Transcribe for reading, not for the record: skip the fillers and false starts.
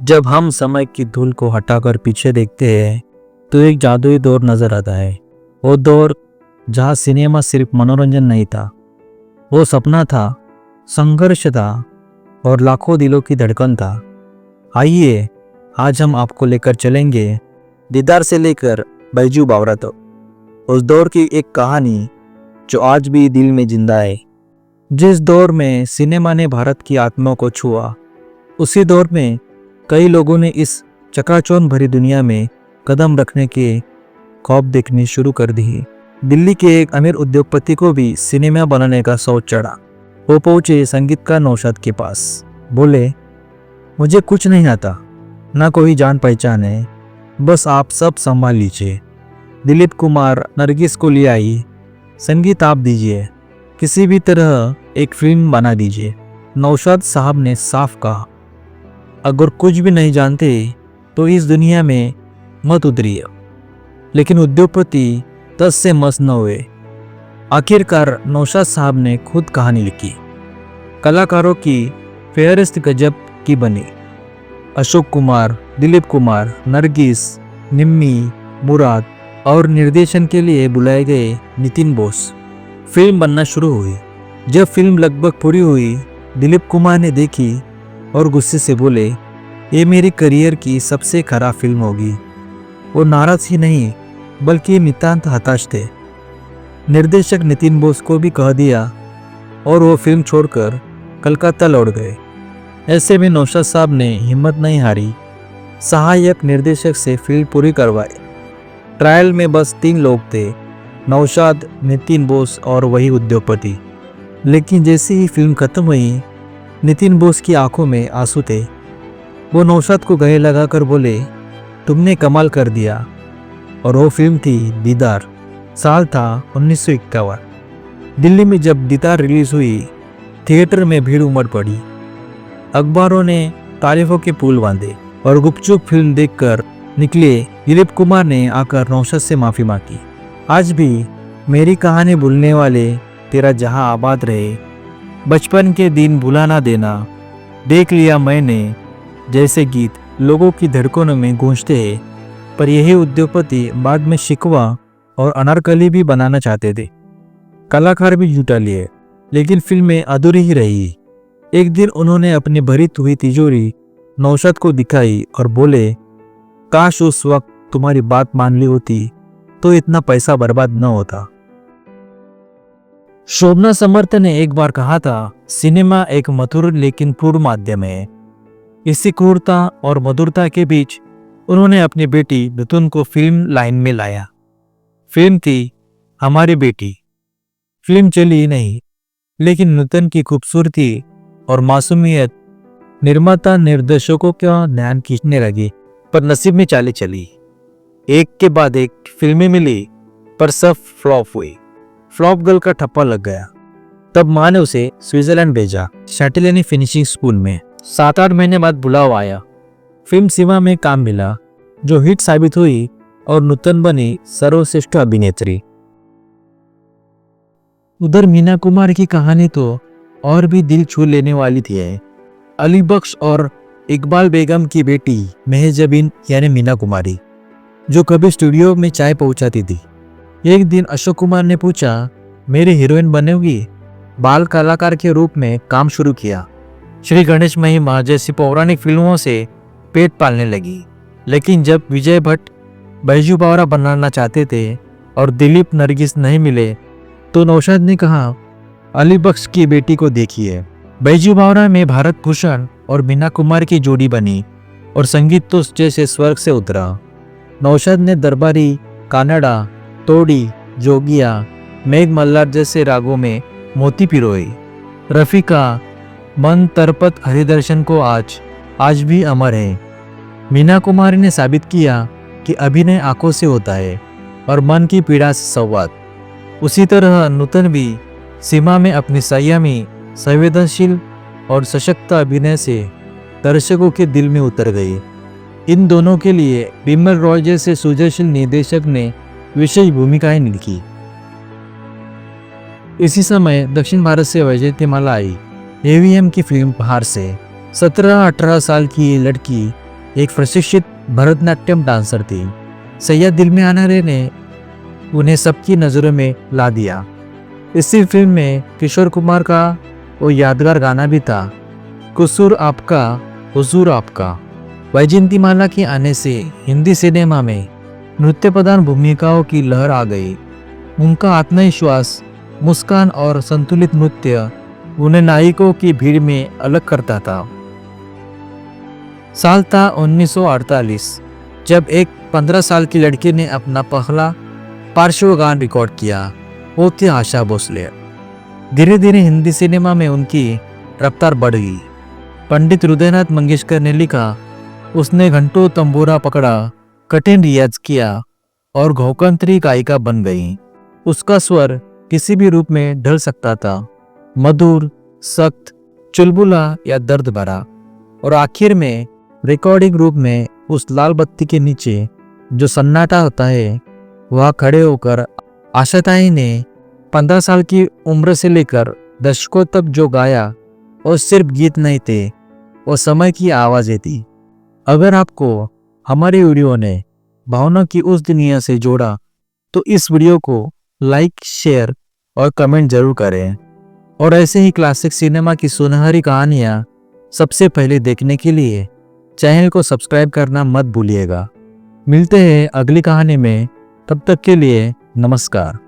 जब हम समय की धूल को हटाकर पीछे देखते हैं तो एक जादुई दौर नजर आता है। वो दौर जहाँ सिनेमा सिर्फ मनोरंजन नहीं था, वो सपना था, संघर्ष था और लाखों दिलों की धड़कन था। आइए आज हम आपको लेकर चलेंगे दीदार से लेकर बैजू बावरा तक, उस दौर की एक कहानी जो आज भी दिल में जिंदा है। जिस दौर में सिनेमा ने भारत की आत्मा को छुआ, उसी दौर में कई लोगों ने इस चकाचौंध भरी दुनिया में कदम रखने के ख्वाब देखने शुरू कर दी। दिल्ली के एक अमीर उद्योगपति को भी सिनेमा बनाने का शौक चढ़ा। वो पहुंचे संगीतकार नौशाद के पास। बोले, मुझे कुछ नहीं आता, ना कोई जान पहचान है, बस आप सब संभाल लीजिए। दिलीप कुमार नरगिस को ले आई, संगीत आप दीजिए, किसी भी तरह एक फिल्म बना दीजिए। नौशाद साहब ने साफ कहा, अगर कुछ भी नहीं जानते तो इस दुनिया में मत उतरिए। लेकिन उद्योगपति तस से मस न हुए। आखिरकार नौशाद साहब ने खुद कहानी लिखी। कलाकारों की फेहरिस्त गजब की बनी। अशोक कुमार, दिलीप कुमार, नरगिस, निम्मी, मुराद और निर्देशन के लिए बुलाए गए नितिन बोस। फिल्म बनना शुरू हुई। जब फिल्म लगभग पूरी हुई, दिलीप कुमार ने देखी और गुस्से से बोले, ये मेरे करियर की सबसे खराब फिल्म होगी। वो नाराज ही नहीं बल्कि नितांत हताश थे। निर्देशक नितिन बोस को भी कह दिया और वो फिल्म छोड़कर कलकत्ता लौट गए। ऐसे में नौशाद साहब ने हिम्मत नहीं हारी। सहायक निर्देशक से फिल्म पूरी करवाई। ट्रायल में बस 3 लोग थे, नौशाद, नितिन बोस और वही उद्योगपति। लेकिन जैसे ही फिल्म खत्म हुई, नितिन बोस की आंखों में आंसू थे। वो नौशाद को गले लगाकर बोले, तुमने कमाल कर दिया। और वो फिल्म थी दीदार। साल था 1951। दिल्ली में जब दीदार रिलीज हुई, थिएटर में भीड़ उमड़ पड़ी। अखबारों ने तारीफों के पुल बांधे और गुपचुप फिल्म देखकर निकले दिलीप कुमार ने आकर नौशाद से माफी मांगी। आज भी मेरी कहानी भूलने वाले, तेरा जहां आबाद रहे, बचपन के दिन भुला ना देना, देख लिया मैंने जैसे गीत लोगों की धड़कनों में गूंजते हैं। पर यही उद्योगपति बाद में शिकवा और अनारकली भी बनाना चाहते थे। कलाकार भी जुटा लिए, लेकिन फिल्में अधूरी ही रही। एक दिन उन्होंने अपनी भरी हुई तिजोरी नौशाद को दिखाई और बोले, काश उस वक्त तुम्हारी बात मान ली होती तो इतना पैसा बर्बाद न होता। शोभना समर्थ ने एक बार कहा था, सिनेमा एक मधुर लेकिन क्रूर माध्यम है। इसी क्रूरता और मधुरता के बीच उन्होंने अपनी बेटी नुतन को फिल्म लाइन में लाया। फिल्म थी हमारी बेटी। फिल्म चली ही नहीं, लेकिन नुतन की खूबसूरती और मासूमियत निर्माता निर्देशकों का ध्यान खींचने लगी। पर नसीब में चाले चली। एक के बाद एक फिल्में मिली, पर सब फ्लॉप हुई। फ्लॉप गर्ल का ठप्पा लग गया। तब माँ ने उसे स्विट्जरलैंड भेजा, शैटिलेनी फिनिशिंग स्कूल में। 7-8 महीने बाद बुलावा आया। फिल्म सीमा में काम मिला, जो हिट साबित हुई और नुतन बनी सर्वश्रेष्ठ अभिनेत्री। उधर मीना कुमार की कहानी तो और भी दिल छू लेने वाली थी। अली बख्श और इकबाल बेगम की बेटी मेहजबीन यानी मीना कुमारी, जो कभी स्टूडियो में चाय पहुंचाती थी। एक दिन अशोक कुमार ने पूछा, मेरी हीरोइन बनेगी? बाल कलाकार के रूप में काम शुरू किया। श्री गणेश महिमा जैसी पौराणिक फिल्मों से पेट पालने लगी। लेकिन जब विजय भट्ट बैजू बावरा बनाना चाहते थे और दिलीप नरगिस नहीं मिले, तो नौशाद ने कहा, अली बख्श की बेटी को देखिए। बैजू बावरा में भारत भूषण और मीना कुमार की जोड़ी बनी और संगीत तो जैसे स्वर्ग से उतरा। नौशाद ने दरबारी, कानड़ा, तोड़ी, जोगिया, मेघ मल्हार जैसे रागों में मोती पिरोई। रफीका, मन तरपत हरिदर्शन को आज भी अमर है। मीना कुमारी ने साबित किया कि अभिनय आंखों से होता है और मन की पीड़ा से संवाद। उसी तरह नुतन भी सीमा में अपनी संयमी, संवेदनशील और सशक्त अभिनय से दर्शकों के दिल में उतर गई। इन दोनों के लिए बिमल रॉय जैसे सुजनशील निर्देशक ने विशेष भूमिकाएं लिखी। इसी समय दक्षिण भारत से वैजयंतीमाला आई। एवीएम की फिल्म बाहर से 17-18 साल की ये लड़की एक प्रशिक्षित भरतनाट्यम डांसर थी। सैयद दिल में आनारे ने उन्हें सबकी नज़रों में ला दिया। इसी फिल्म में किशोर कुमार का वो यादगार गाना भी था, कसूर आपका हुजूर आपका। वैजयंतीमाला के आने से हिंदी सिनेमा में नृत्य प्रधान भूमिकाओं की लहर आ गई। उनका आत्मविश्वास, मुस्कान और संतुलित नृत्य उन्हें नायकों की भीड़ में अलग करता था। साल था 1948 जब एक 15 साल की लड़की ने अपना पहला पार्श्व गान रिकॉर्ड किया। वो थी आशा भोसले। धीरे धीरे हिंदी सिनेमा में उनकी रफ्तार बढ़ गई। पंडित हृदयनाथ मंगेशकर ने लिखा, उसने घंटों तंबूरा पकड़ा, कठिन रियाज किया और घोकंत्री गायिका बन गई। उसका स्वर किसी भी रूप में ढल सकता था, मधुर, सख्त, चुलबुला या दर्द भरा। और आखिर में रिकॉर्डिंग रूप में उस लाल बत्ती के नीचे जो सन्नाटा होता है, वह खड़े होकर आशाताई ने 15 साल की उम्र से लेकर दशकों तक जो गाया, वो सिर्फ गीत नहीं थे, वो समय की आवाज़ें थी। अगर आपको हमारे वीडियो ने भावना की उस दुनिया से जोड़ा तो इस वीडियो को लाइक, शेयर और कमेंट जरूर करें। और ऐसे ही क्लासिक सिनेमा की सुनहरी कहानियाँ सबसे पहले देखने के लिए चैनल को सब्सक्राइब करना मत भूलिएगा। मिलते हैं अगली कहानी में, तब तक के लिए नमस्कार।